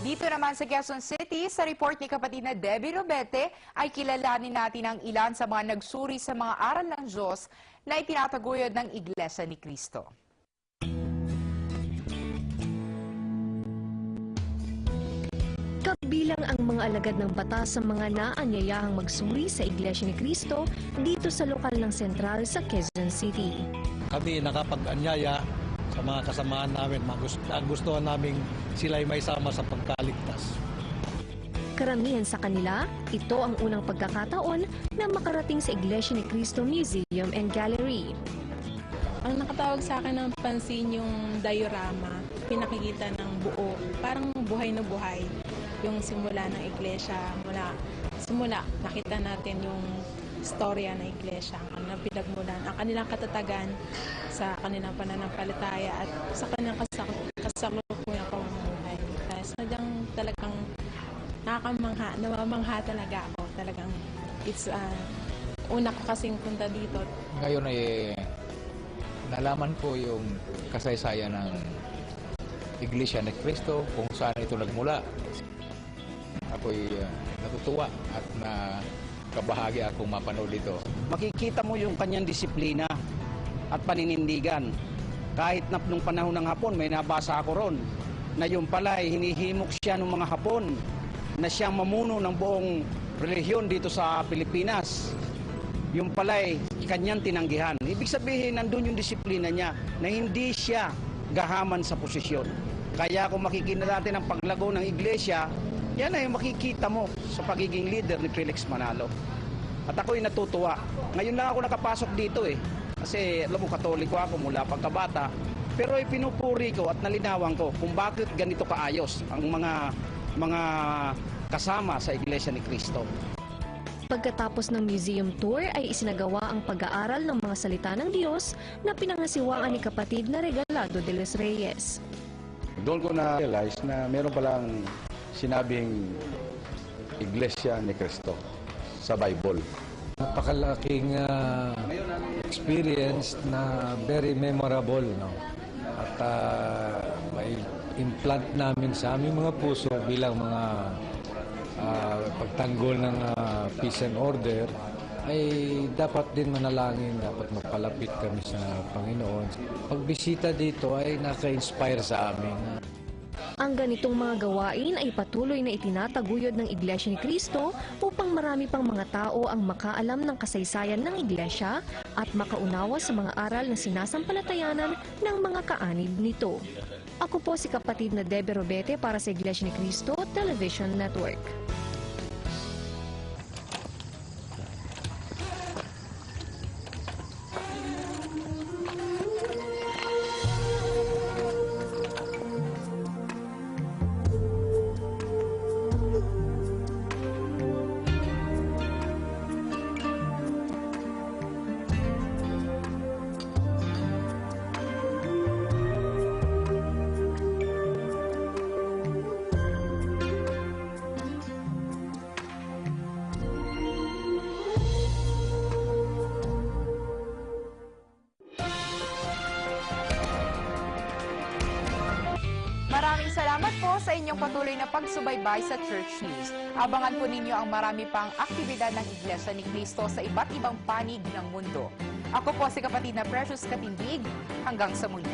Dito naman sa Quezon City, sa report ni kapatid na Debbie Robete, ay kilalanin natin ang ilan sa mga nagsuri sa mga aral ng Diyos na itinataguyod ng Iglesia ni Cristo. Kabilang ang mga alagad ng batas sa mga naanyayahang magsuri sa Iglesia ni Cristo dito sa lokal ng sentral sa Quezon City. Kami nakapag-anyaya sa mga kasamaan namin, gustuhan namin sila ay may sama sa pagkaligtas. Karamihan sa kanila, ito ang unang pagkakataon na makarating sa Iglesia ni Cristo Museum and Gallery. Ang nakatawag sa akin ng pansin yung diorama, pinakikita ng buo, parang buhay na buhay. Yung simula ng iglesia, simula nakita natin yung storya ng iglesia, ang pinagmulan, ang kanilang katatagan sa kanilang pananampalataya at sa kanilang kasalukuyang pamumuhay. Sadyang talagang namamangha talaga ako. Talagang it's una ko kasing punta dito. Ngayon ay nalaman ko yung kasaysayan ng Iglesia ni Cristo, kung saan ito nagmula. Ako'y natutuwa at kabahagi akong mapanood dito. Makikita mo yung kanyang disiplina at paninindigan. Kahit na nung panahon ng Hapon, may nabasa ako ron, na yung pala ay hinihimok siya ng mga Hapon, na siyang mamuno ng buong relihiyon dito sa Pilipinas. Yung pala ay kanyang tinanggihan. Ibig sabihin, nandun yung disiplina niya, na hindi siya gahaman sa posisyon. Kaya kung makikita natin ang paglago ng iglesia, yan ay makikita mo sa pagiging leader ni Felix Manalo. At ako'y natutuwa. Ngayon lang ako nakapasok dito kasi alam mo, Katoliko ako mula pagkabata. Pero pinupuri ko at nalinawan ko kung bakit ganito kaayos ang mga kasama sa Iglesia ni Cristo. Pagkatapos ng museum tour ay isinagawa ang pag-aaral ng mga salita ng Diyos na pinangasiwaan ni kapatid na Regalado de los Reyes. Doon ko na-realize na meron palang sinabing Iglesia ni Cristo sa Bible. Napakalaking experience na very memorable, no? At may implant namin sa aming mga puso bilang mga pagtanggol ng peace and order, ay dapat din manalangin, dapat mapalapit kami sa Panginoon. Pagbisita dito ay naka-inspire sa amin. Ang ganitong mga gawain ay patuloy na itinataguyod ng Iglesia ni Cristo upang marami pang mga tao ang makaalam ng kasaysayan ng Iglesia at makaunawa sa mga aral na sinasampalatayanan ng mga kaanib nito. Ako po si kapatid na Debbie Robete para sa Iglesia ni Cristo Television Network. Maraming salamat po sa inyong patuloy na pagsubaybay sa Church News. Abangan po ninyo ang marami pang aktibidad ng Iglesia ni Cristo sa iba't ibang panig ng mundo. Ako po si kapatid na Precious Katindig. Hanggang sa muli.